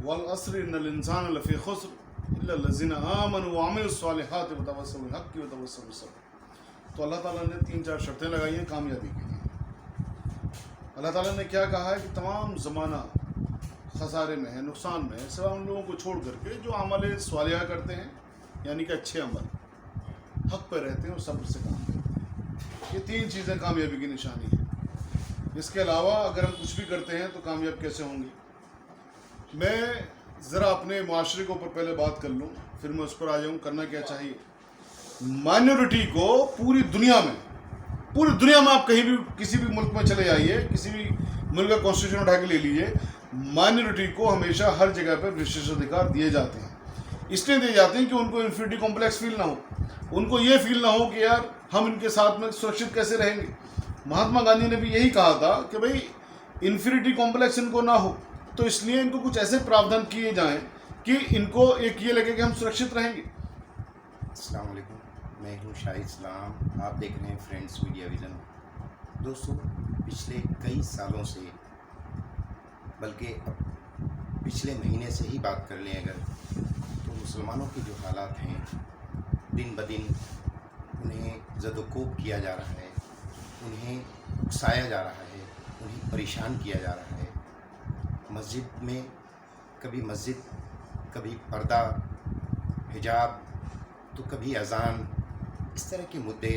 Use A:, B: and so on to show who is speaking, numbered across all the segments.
A: वल अस्र इन्नल इंसान लफ़ी खुस्र इल्ला लज़ीना आमनु व अमिलुस सालिहाति व तवस्सव बिल हक़्क़ि व तवस्सव बिस सब्र। तो अल्लाह ताला ने 3-4 शर्तें लगाई हैं कामयाबी के लिए। अल्लाह ताला ने क्या कहा है कि तमाम ज़माना खसारे में है, नुकसान में है, सिवा उन लोगों को छोड़ करके जो अमल सालिहा करते हैं, यानी कि अच्छे अमल, हक़ पे रहते हैं और सब्र से काम करते हैं। ये 3 चीज़ें कामयाबी की निशानी है। इसके अलावा अगर हम कुछ भी करते हैं तो कामयाब कैसे होंगे? मैं ज़रा अपने माशरे के ऊपर पहले बात कर लूँ, फिर मैं उस पर आ जाऊँ। करना क्या चाहिए? माइनॉरिटी को पूरी दुनिया में आप कहीं भी किसी भी मुल्क में चले जाइए, किसी भी मुल्क का कॉन्स्टिट्यूशन उठा के ले लीजिए, माइनॉरिटी को हमेशा हर जगह पर विशेषाधिकार दिए जाते हैं। इसलिए दिए जाते हैं कि उनको इन्फिनिटी कॉम्प्लेक्स फील ना हो, उनको ये फील ना हो कि यार हम इनके साथ में सुरक्षित कैसे रहेंगे। महात्मा गांधी ने भी यही कहा था कि भाई इन्फिनिटी कॉम्प्लेक्स इनको ना हो, तो इसलिए इनको कुछ ऐसे प्रावधान किए जाएं कि इनको एक ये लगे कि हम सुरक्षित रहेंगे।
B: अस्सलाम वालेकुम, मैं हूँ शाहिद इस्लाम। आप देख रहे हैं फ्रेंड्स मीडिया विज़न। दोस्तों, पिछले कई सालों से, बल्कि पिछले महीने से ही बात कर लें अगर, तो मुसलमानों के जो हालात हैं दिन ब दिन उन्हें ज़दोकोब किया जा रहा है, उन्हें उकसाया जा रहा है, उन्हें परेशान किया जा रहा है। मस्जिद में मस्जिद, कभी पर्दा, हिजाब, तो कभी अज़ान, इस तरह के मुद्दे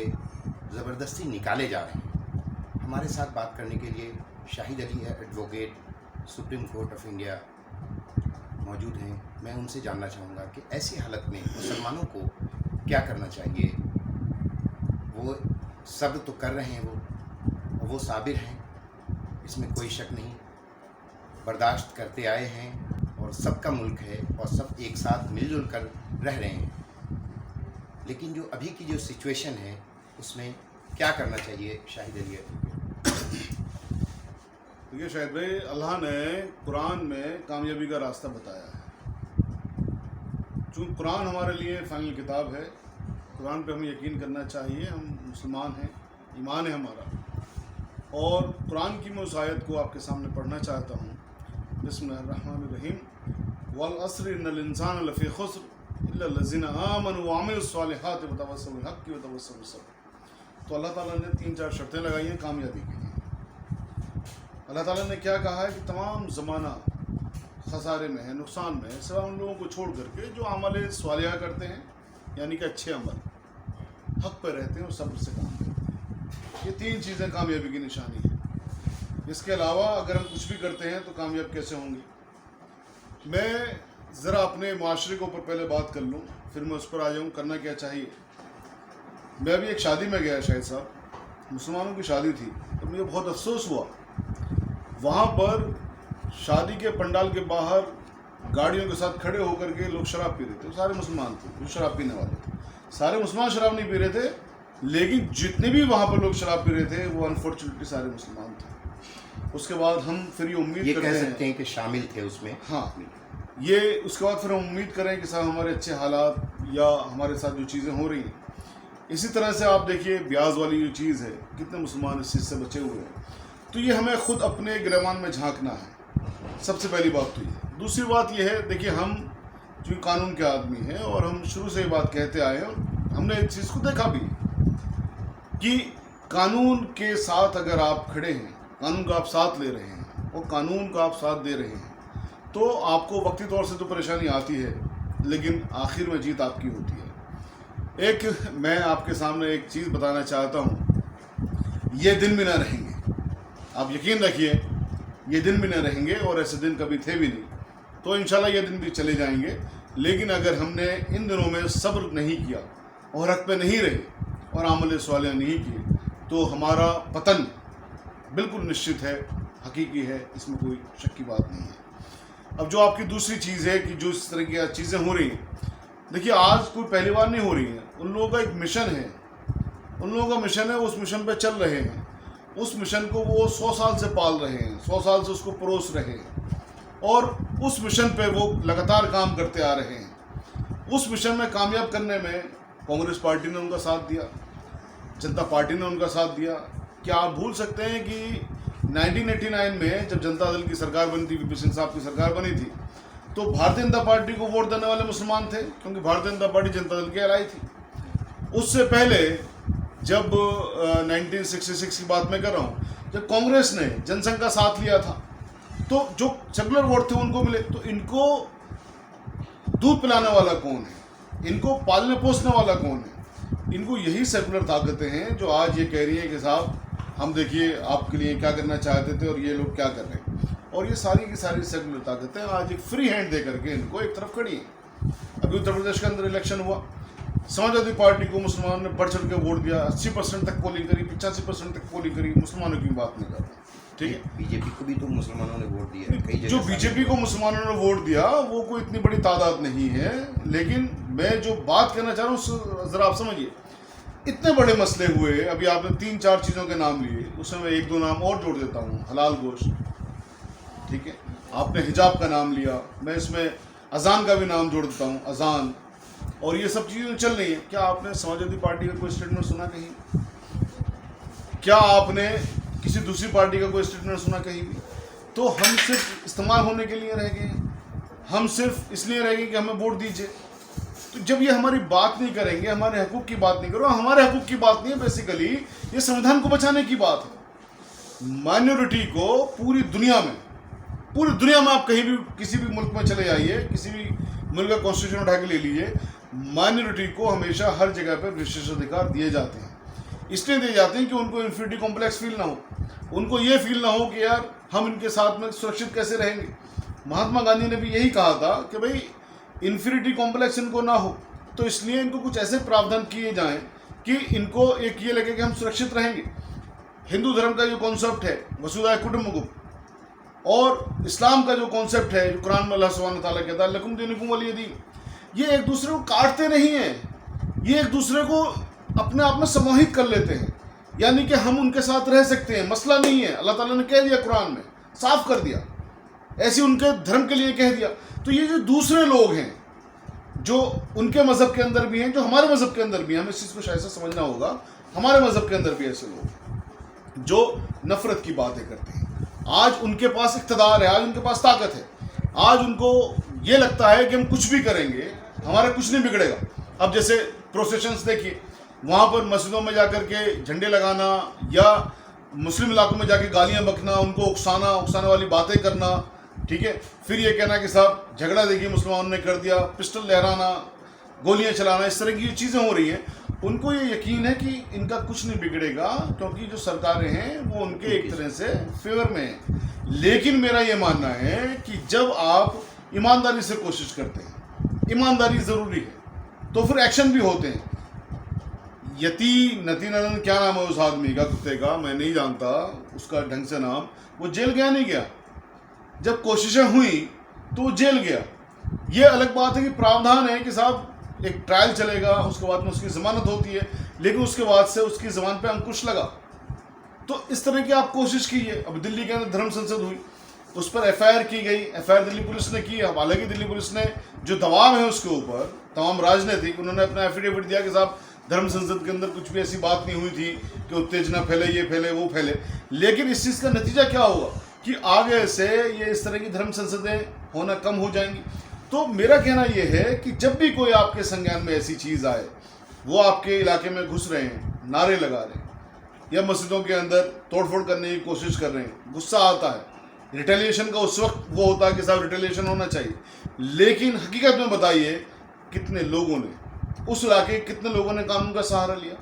B: ज़बरदस्ती निकाले जा रहे हैं। हमारे साथ बात करने के लिए शाहिद अली है, advocate, supreme court of India, मौजूद हैं। मैं उनसे जानना चाहूँगा कि ऐसी हालत में मुसलमानों को क्या करना चाहिए। वो सब्र तो कर रहे हैं, वो साबिर हैं, इसमें कोई शक नहीं, बर्दाश्त करते आए हैं और सबका मुल्क है और सब एक साथ मिलजुल कर रह रहे हैं। लेकिन जो अभी की जो सिचुएशन है उसमें क्या करना चाहिए शाहिद अली?
A: देखिए शाहिद भाई, अल्लाह ने कुरान में कामयाबी का रास्ता बताया है। चूँकि कुरान हमारे लिए फाइनल किताब है, कुरान पे हमें यकीन करना चाहिए। हम मुसलमान हैं, ईमान है हमारा। और कुरान की मैं उस आयत को आपके सामने पढ़ना चाहता हूँ। बिस्मिल्लाहिर्रहमानिर्रहीम। वल अस्र इन्नल इंसान लफ़ी खुस्र इल्ला लज़ीना आमनु व अमिलुस सालिहाति व तवस्सव बिल हक़्क़ि व तवस्सव बिस सब्र। तो अल्लाह ताला ने 3-4 शर्तें लगाई हैं कामयाबी के लिए। अल्लाह ताला ने क्या कहा है कि तमाम ज़माना खसारे में है, नुकसान में है, सिवा उन लोगों को छोड़ करके जो अमल सालिहा करते हैं, यानी कि अच्छे अमल, हक़ पे रहते हैं और सब्र से काम करते हैं। ये 3 चीज़ें कामयाबी की निशानी है। इसके अलावा अगर हम कुछ भी करते हैं तो कामयाब कैसे होंगे? मैं ज़रा अपने माशरे के ऊपर पहले बात कर लूँ, फिर मैं उस पर आ जाऊँ। करना क्या चाहिए? मैं अभी एक शादी में गया शाहिद साहब, मुसलमानों की शादी थी, तो मुझे बहुत अफसोस हुआ। वहाँ पर शादी के पंडाल के बाहर गाड़ियों के साथ खड़े होकर के लोग शराब पी रहे थे। सारे मुसलमान थे जो शराब पीने वाले थे। सारे मुसलमान शराब नहीं पी रहे थे, लेकिन जितने भी वहाँ पर लोग शराब पी रहे थे वो अनफॉर्चुनेटली सारे मुसलमान थे। उसके बाद हम फिर ये उम्मीद
B: कह सकते हैं कि शामिल थे उसमें।
A: हाँ, ये उसके बाद फिर हम उम्मीद करें कि साहब हमारे अच्छे हालात या हमारे साथ जो चीज़ें हो रही हैं, इसी तरह से आप देखिए ब्याज वाली जो चीज़ है, कितने मुसलमान इस चीज़ से बचे हुए हैं। तो ये हमें ख़ुद अपने गिरबान में झांकना है, सबसे पहली बात तो ये। दूसरी बात ये है, देखिए हम जो कानून के आदमी हैं और हम शुरू से ये बात कहते आए हैं और हमने इस चीज़ को देखा भी कि कानून के साथ अगर आप खड़े हैं, कानून का आप साथ ले रहे हैं और कानून का आप साथ दे रहे हैं, तो आपको वक्ती तौर से तो परेशानी आती है, लेकिन आखिर में जीत आपकी होती है। एक मैं आपके सामने एक चीज़ बताना चाहता हूँ, ये दिन भी ना रहेंगे, आप यकीन रखिए, ये दिन भी ना रहेंगे और ऐसे दिन कभी थे भी नहीं। तो इंशाल्लाह ये दिन भी चले जाएंगे। लेकिन अगर हमने इन दिनों में सब्र नहीं किया और हक़ पे नहीं रहे और अमल सालिह नहीं किए, तो हमारा पतन बिल्कुल निश्चित है, हकीकी है, इसमें कोई शक की बात नहीं है। अब जो आपकी दूसरी चीज़ है कि जो इस तरह की चीज़ें हो रही हैं, देखिए आज कोई पहली बार नहीं हो रही हैं। उन लोगों का एक मिशन है, उन लोगों का मिशन है, उस मिशन पे चल रहे हैं। उस मिशन को वो 100 साल से पाल रहे हैं, 100 साल से उसको परोस रहे हैं और उस मिशन पे वो लगातार काम करते आ रहे हैं। उस मिशन में कामयाब करने में कांग्रेस पार्टी ने उनका साथ दिया, जनता पार्टी ने उनका साथ दिया। क्या आप भूल सकते हैं कि 1989 में जब जनता दल की सरकार बनी थी, वीपी सिंह साहब की सरकार बनी थी, तो भारतीय जनता पार्टी को वोट देने वाले मुसलमान थे, क्योंकि भारतीय जनता पार्टी जनता दल की एलाई थी। उससे पहले जब 1966 की बात मैं कर रहा हूँ, जब कांग्रेस ने जनसंघ का साथ लिया था, तो जो सेकुलर वोट थे उनको मिले। तो इनको दूध पिलाने वाला कौन है, इनको पालने पोसने वाला कौन है? इनको यही सेकुलर ताकतें हैं जो आज ये कह रही है कि साहब हम देखिए आपके लिए क्या करना चाहते थे और ये लोग क्या कर रहे हैं। और ये सारी की सारी सेकुलर ताकतें आज एक फ्री हैंड दे करके इनको एक तरफ खड़ी हैं। अभी उत्तर प्रदेश के अंदर इलेक्शन हुआ, समाजवादी पार्टी को मुसलमानों ने बढ़ चढ़ के वोट दिया, 80% तक पोलिंग करी, 85% तक पोलिंग करी। मुसलमानों की बात नहीं कर रहा, ठीक है।
B: बीजेपी को भी तो मुसलमानों ने वोट दिया, कई जगह
A: जो बीजेपी को मुसलमानों ने वोट दिया वो कोई इतनी बड़ी तादाद नहीं है, लेकिन मैं जो बात कहना चाह रहा हूँ ज़रा आप समझिए। इतने बड़े मसले हुए, अभी आपने 3-4 चीज़ों के नाम लिए, उसमें मैं 1-2 नाम और जोड़ देता हूँ। हलाल गोश्त, ठीक है, आपने हिजाब का नाम लिया, मैं इसमें अजान का भी नाम जोड़ देता हूँ, अजान, और ये सब चीज़ें चल रही हैं। क्या आपने समाजवादी पार्टी का कोई स्टेटमेंट सुना कहीं? क्या आपने किसी दूसरी पार्टी का कोई स्टेटमेंट सुना कहीं भी? तो हम सिर्फ इस्तेमाल होने के लिए रह गए, हम सिर्फ इसलिए रह गए कि हमें वोट दीजिए। तो जब ये हमारी बात नहीं करेंगे, हमारे हकूक़ की बात नहीं करो, हमारे हकूक़ की बात नहीं है, बेसिकली ये संविधान को बचाने की बात है। माइनॉरिटी को पूरी दुनिया में आप कहीं भी किसी भी मुल्क में चले जाइए, किसी भी मुल्क का कॉन्स्टिट्यूशन उठा के ले लीजिए, माइनॉरिटी को हमेशा हर जगह पर विशेषाधिकार दिए जाते हैं। इसलिए दिए जाते हैं कि उनको इन्फिनिटी कॉम्प्लेक्स फील ना हो, उनको ये फील ना हो कि यार हम इनके साथ में सुरक्षित कैसे रहेंगे। महात्मा गांधी ने भी यही कहा था कि भाई इन्फिनिटी कॉम्प्लेक्स इनको ना हो, तो इसलिए इनको कुछ ऐसे प्रावधान किए जाएं कि इनको एक ये लगे कि हम सुरक्षित रहेंगे। हिंदू धर्म का जो कॉन्सेप्ट है वसुधैव कुटुम्बकम, और इस्लाम का जो कॉन्सेप्ट है, जो कुरान में अल्लाह सुब्हानहू व तआला कहता है लकुम दीनुकुम वलिय दीन, ये एक दूसरे को काटते नहीं हैं, ये एक दूसरे को अपने आप में समाहित कर लेते हैं। यानी कि हम उनके साथ रह सकते हैं, मसला नहीं है। अल्लाह ताला ने कह दिया, कुरान में साफ कर दिया, ऐसे उनके धर्म के लिए कह दिया। तो ये जो दूसरे लोग हैं जो उनके मज़हब के अंदर भी हैं, जो हमारे मज़हब के अंदर भी हैं, हमें इस चीज़ को शायद से समझना होगा, हमारे मज़हब के अंदर भी ऐसे लोग जो नफ़रत की बातें करते हैं। आज उनके पास इक़्तिदार है, आज उनके पास ताकत है, आज उनको ये लगता है कि हम कुछ भी करेंगे हमारा कुछ नहीं बिगड़ेगा। अब जैसे प्रोसेशंस देखिए, वहाँ पर मस्जिदों में जाकर के झंडे लगाना या मुस्लिम इलाकों में जाके गालियाँ बकना, उनको उकसाने वाली बातें करना, ठीक है, फिर ये कहना कि साहब झगड़ा देखिए मुसलमानों ने कर दिया, पिस्टल लहराना, गोलियां चलाना, इस तरह की जो चीज़ें हो रही हैं, उनको ये यकीन है कि इनका कुछ नहीं बिगड़ेगा, क्योंकि जो सरकारें हैं वो उनके एक तरह से फेवर में हैं। लेकिन मेरा ये मानना है कि जब आप ईमानदारी से कोशिश करते हैं, ईमानदारी ज़रूरी है, तो फिर एक्शन भी होते हैं। नतीनंदन क्या नाम है उस आदमी का, कुत्ते का, मैं नहीं जानता उसका ढंग से नाम, वो जेल गया नहीं गया? जब कोशिशें हुई तो वो जेल गया। ये अलग बात है कि प्रावधान है कि साहब एक ट्रायल चलेगा, उसके बाद में उसकी ज़मानत होती है, लेकिन उसके बाद से उसकी ज़बान पे अंकुश लगा। तो इस तरह की आप कोशिश कीजिए। अब दिल्ली के अंदर धर्म संसद हुई, उस पर FIR की गई, FIR दिल्ली पुलिस ने की। हालांकि दिल्ली पुलिस ने जो दबाव है उसके ऊपर, तमाम राजनीतिक, उन्होंने अपना एफिडेविट दिया कि साहब धर्म संसद के अंदर कुछ भी ऐसी बात नहीं हुई थी कि उत्तेजना फैले, ये फैले, वो फैले। लेकिन इस चीज़ का नतीजा क्या हुआ कि आगे से ये इस तरह की धर्म संसदें होना कम हो जाएंगी। तो मेरा कहना ये है कि जब भी कोई आपके संज्ञान में ऐसी चीज़ आए, वो आपके इलाके में घुस रहे हैं, नारे लगा रहे हैं, या मस्जिदों के अंदर तोड़फोड़ करने की कोशिश कर रहे हैं, गुस्सा आता है, रिटेलिएशन का उस वक्त वो होता है कि साहब रिटेलिएशन होना चाहिए। लेकिन हकीकत में बताइए कितने लोगों ने, उस इलाके कितने लोगों ने कानून का सहारा लिया,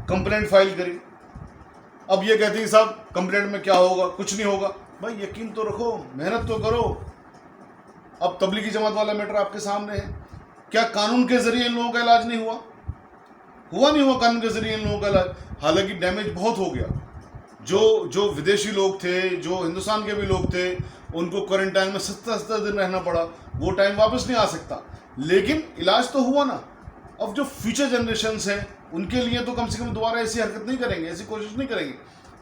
A: कंप्लेंट फाइल करी। अब ये कहते हैं साहब कंप्लेंट में क्या होगा, कुछ नहीं होगा। भाई यकीन तो रखो, मेहनत तो करो। अब तबलीगी जमात वाला मैटर आपके सामने है, क्या कानून के जरिए इन लोगों का इलाज नहीं हुआ? नहीं हुआ कानून के जरिए इन लोगों का इलाज। हालांकि डैमेज बहुत हो गया। जो विदेशी लोग थे, जो हिंदुस्तान के भी लोग थे, उनको क्वारंटाइन में 70 दिन रहना पड़ा, वो टाइम वापस नहीं आ सकता, लेकिन इलाज तो हुआ ना। अब जो फ्यूचर जनरेशन्स हैं उनके लिए तो कम से कम दोबारा ऐसी हरकत नहीं करेंगे, ऐसी कोशिश नहीं करेंगे।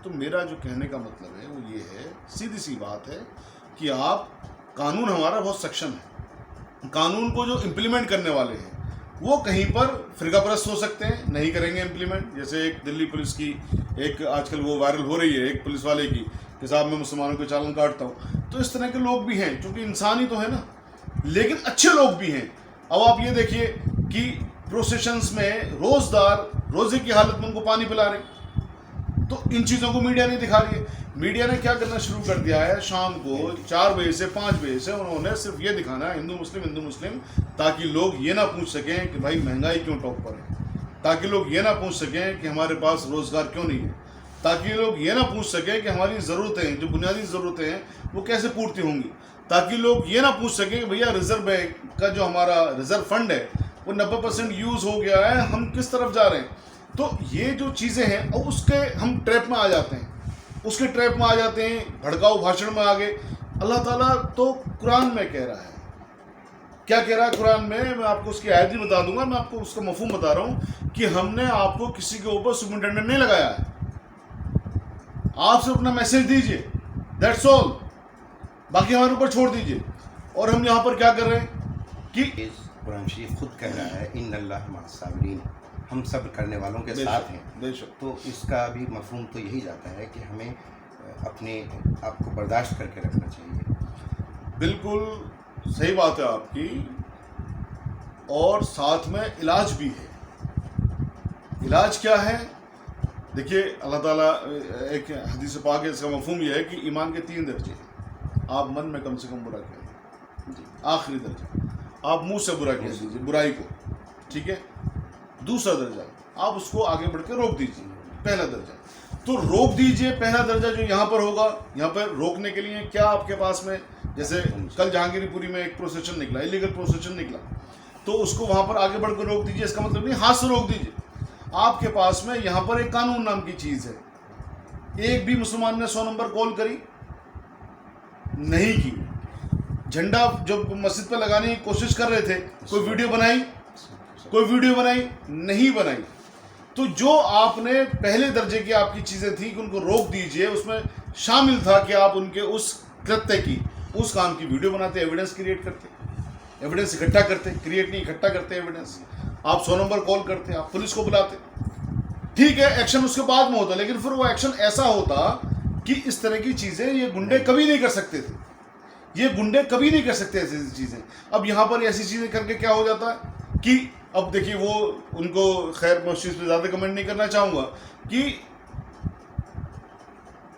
A: तो मेरा जो कहने का मतलब है वो ये है, सीधी सी बात है कि आप, कानून हमारा बहुत सक्षम है, कानून को जो इम्प्लीमेंट करने वाले हैं वो कहीं पर फिरकापरस्त हो सकते हैं, नहीं करेंगे इम्प्लीमेंट। जैसे एक दिल्ली पुलिस की एक आजकल वो वायरल हो रही है, एक पुलिस वाले की, कि साहब मैं मुसलमानों के चालान काटता हूँ। तो इस तरह के लोग भी हैं, क्योंकि इंसान ही तो है ना, लेकिन अच्छे लोग भी हैं। अब आप ये देखिए कि प्रोसेशंस में रोजे की हालत में उनको पानी पिला रहे, तो इन चीज़ों को मीडिया नहीं दिखा रही है। मीडिया ने क्या करना शुरू कर दिया है, शाम को 4 बजे से 5 बजे से उन्होंने सिर्फ ये दिखाना है हिंदू मुस्लिम, ताकि लोग ये ना पूछ सकें कि भाई महंगाई क्यों टॉप पर है, ताकि लोग ये ना पूछ सकें कि हमारे पास रोज़गार क्यों नहीं है, ताकि लोग ये ना पूछ सकें कि हमारी ज़रूरतें, जो बुनियादी ज़रूरतें हैं, वो कैसे पूर्ति होंगी, ताकि लोग ये ना पूछ सकें कि भैया रिजर्व बैंक का जो हमारा रिजर्व फंड है वो 90% यूज़ हो गया है, हम किस तरफ जा रहे हैं। तो ये जो चीज़ें हैं और उसके हम ट्रैप में आ जाते हैं, उसके ट्रैप में आ जाते हैं, भड़काऊ भाषण में आ गए। अल्लाह ताला तो कुरान में कह रहा है, क्या कह रहा है कुरान में, मैं आपको उसकी आयत भी बता दूंगा, मैं आपको उसका मफहूम बता रहा हूँ कि हमने आपको किसी के ऊपर सुपरिटेंडेंट नहीं लगाया है, आप सिर्फ अपना मैसेज दीजिए, दैट्स ऑल, बाकी हमारे ऊपर छोड़ दीजिए। और हम यहाँ पर क्या कर रहे हैं कि
B: कुरान शरीफ खुद कह रहा है इन्नल्लाह मअस-साबिरीन, हम सब्र करने वालों के साथ हैं।
A: बेशक।
B: तो इसका भी मफहूम तो यही जाता है कि हमें अपने आप को बर्दाश्त करके रखना चाहिए।
A: बिल्कुल सही बात है आपकी, और साथ में इलाज भी है। इलाज क्या है, देखिए अल्लाह ताला एक हदीस पाक है, इसका मफहूम यह है कि ईमान के 3 दर्जे हैं। आप मन में कम से कम बुरा करें, आखिरी दर्जा आप मुंह से बुरा कह दीजिए बुराई को, ठीक है। दूसरा दर्जा आप उसको आगे बढ़ के रोक दीजिए, पहला दर्जा। तो रोक दीजिए, पहला दर्जा जो यहाँ पर होगा, यहाँ पर रोकने के लिए क्या आपके पास में, जैसे कल जहांगीरपुरी में एक प्रोसेशन निकला, इलीगल प्रोसेशन निकला, तो उसको वहाँ पर आगे बढ़ कर रोक दीजिए। इसका मतलब नहीं हाथ से रोक दीजिए, आपके पास में यहाँ पर एक कानून नाम की चीज़ है। एक भी मुसलमान ने 100 नंबर कॉल करी नहीं की, झंडा जब मस्जिद पर लगाने की कोशिश कर रहे थे, कोई वीडियो बनाई नहीं बनाई। तो जो आपने पहले दर्जे की आपकी चीज़ें थी कि उनको रोक दीजिए, उसमें शामिल था कि आप उनके उस कृत्य की, उस काम की वीडियो बनाते, एविडेंस क्रिएट करते, एविडेंस इकट्ठा करते, क्रिएट नहीं इकट्ठा करते एविडेंस। आप 100 नंबर कॉल करते, आप पुलिस को बुलाते, ठीक है, एक्शन उसके बाद में होता, लेकिन फिर वो एक्शन ऐसा होता कि इस तरह की चीज़ें ये गुंडे कभी नहीं कर सकते थे, ये गुंडे कभी नहीं कर सकते ऐसी चीज़ें। अब यहाँ पर ऐसी चीज़ें करके क्या हो जाता है कि अब देखिए वो उनको, खैर मैं उस चीज़ पर ज़्यादा कमेंट नहीं करना चाहूँगा कि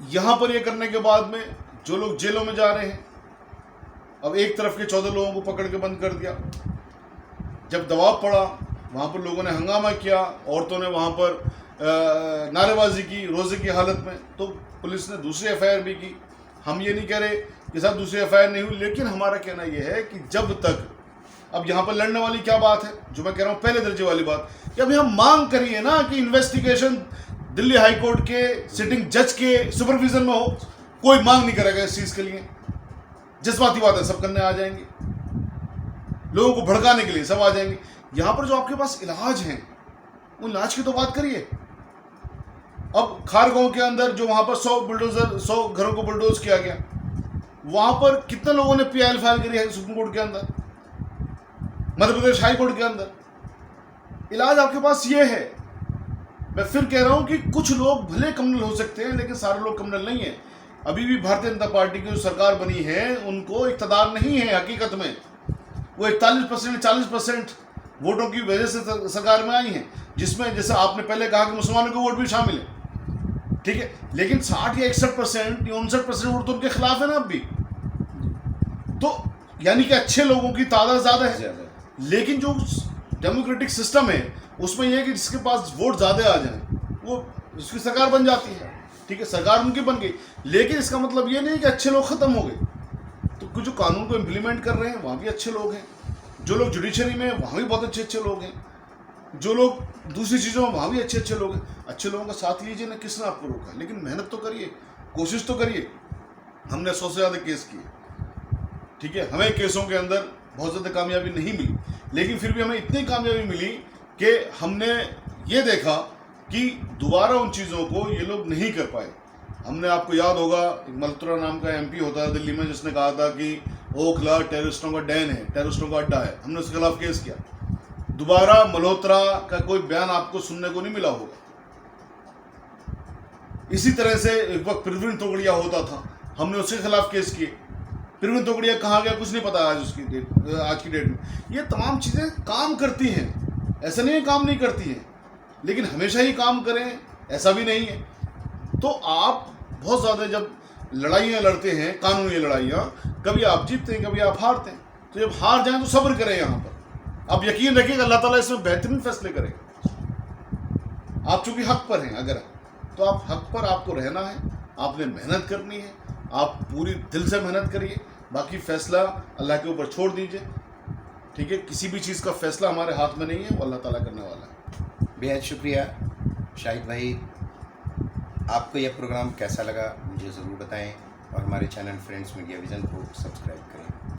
A: यहाँ पर ये करने के बाद में जो लोग जेलों में जा रहे हैं, अब एक तरफ के 14 लोगों को पकड़ के बंद कर दिया, जब दबाव पड़ा वहाँ पर लोगों ने हंगामा किया, औरतों ने वहाँ पर नारेबाजी की रोज़े की हालत में, तो पुलिस ने दूसरी एफआईआर भी की। हम ये नहीं कह रहे कि साहब दूसरी एफआईआर नहीं हुई, लेकिन हमारा कहना यह है कि जब तक, अब यहाँ पर लड़ने वाली क्या बात है, जो मैं कह रहा हूँ पहले दर्जे वाली बात, कि अभी हम मांग करिए ना कि इन्वेस्टिगेशन दिल्ली हाई कोर्ट के सिटिंग जज के सुपरविजन में हो। कोई मांग नहीं करेगा इस चीज़ के लिए, जज्बाती बात है, सब करने आ जाएंगे, लोगों को भड़काने के लिए सब आ जाएंगे। यहाँ पर जो आपके पास इलाज हैं, उन इलाज की तो बात करिए। अब खारगांव के अंदर जो वहाँ पर 100 घरों को बुलडोज किया गया, वहाँ पर कितने लोगों ने पीआईएल फाइल करी है सुप्रीम कोर्ट के अंदर, मध्य प्रदेश हाई कोर्ट के अंदर। इलाज आपके पास ये है। मैं फिर कह रहा हूँ कि कुछ लोग भले क्रिमिनल हो सकते हैं, लेकिन सारे लोग क्रिमिनल नहीं है। अभी भी भारतीय जनता पार्टी की जो सरकार बनी है, उनको इक़्तिदार नहीं है हकीकत में, वो 41% 40% वोटों की वजह से सरकार में आई हैं, जिसमें जैसे आपने पहले कहा कि मुसलमानों के वोट भी शामिल है, ठीक है, लेकिन 60 या 61% या 59% वोट तो उनके खिलाफ है ना अब भी। तो यानी कि अच्छे लोगों की तादाद ज़्यादा है, लेकिन जो डेमोक्रेटिक सिस्टम है उसमें यह है कि जिसके पास वोट ज़्यादा आ जाए वो उसकी सरकार बन जाती है, ठीक है, सरकार उनकी बन गई। लेकिन इसका मतलब ये नहीं कि अच्छे लोग ख़त्म हो गए। तो कुछ जो कानून को इम्प्लीमेंट कर रहे हैं वहाँ भी अच्छे लोग हैं, जो लोग जुडिशरी में वहाँ भी बहुत अच्छे लोग हैं, जो लोग दूसरी चीज़ों में वहाँ भी अच्छे लोग हैं। अच्छे लोगों का साथ लीजिए ना, किसने आपको रोका, लेकिन मेहनत तो करिए, कोशिश तो करिए। हमने 100 से ज़्यादा केस किए, ठीक है, हमें केसों के अंदर बहुत ज़्यादा कामयाबी नहीं मिली, लेकिन फिर भी हमें इतनी कामयाबी मिली कि हमने ये देखा कि दोबारा उन चीज़ों को ये लोग नहीं कर पाए। हमने, आपको याद होगा, एक मल्होत्रा नाम का एमपी होता है दिल्ली में, जिसने कहा था कि ओखला टेररिस्टों का डैन है, टेररिस्टों का अड्डा है। हमने उसके खिलाफ केस किया। दोबारा मल्होत्रा का कोई बयान आपको सुनने को नहीं मिला होगा। इसी तरह से एक वक्त प्रवीण तोगड़िया होता था, हमने उसके खिलाफ केस किए। प्रवीण तोगड़िया कहाँ गया कुछ नहीं पता आज की डेट में। ये तमाम चीज़ें काम करती हैं, ऐसा नहीं है काम नहीं करती हैं, लेकिन हमेशा ही काम करें ऐसा भी नहीं है। तो आप बहुत ज़्यादा जब लड़ाइयाँ लड़ते हैं, कानूनी लड़ाइयाँ, कभी आप जीतते हैं कभी आप हारते हैं, तो जब हार जाएं तो सब्र करें। यहाँ पर आप यकीन रखिएगा अल्लाह ताला इसमें बेहतरीन फैसले करेगा। आप चूंकि हक पर हैं, अगर तो आप हक पर आपको रहना है, आपने मेहनत करनी है, आप पूरी दिल से मेहनत करिए, बाकी फैसला अल्लाह के ऊपर छोड़ दीजिए। ठीक है, किसी भी चीज़ का फैसला हमारे हाथ में नहीं है, वो अल्लाह ताला करने वाला है।
B: बेहद शुक्रिया शाहिद भाई, आपको यह प्रोग्राम कैसा लगा मुझे ज़रूर बताएं और हमारे चैनल फ्रेंड्स मीडिया विज़न को सब्सक्राइब करें।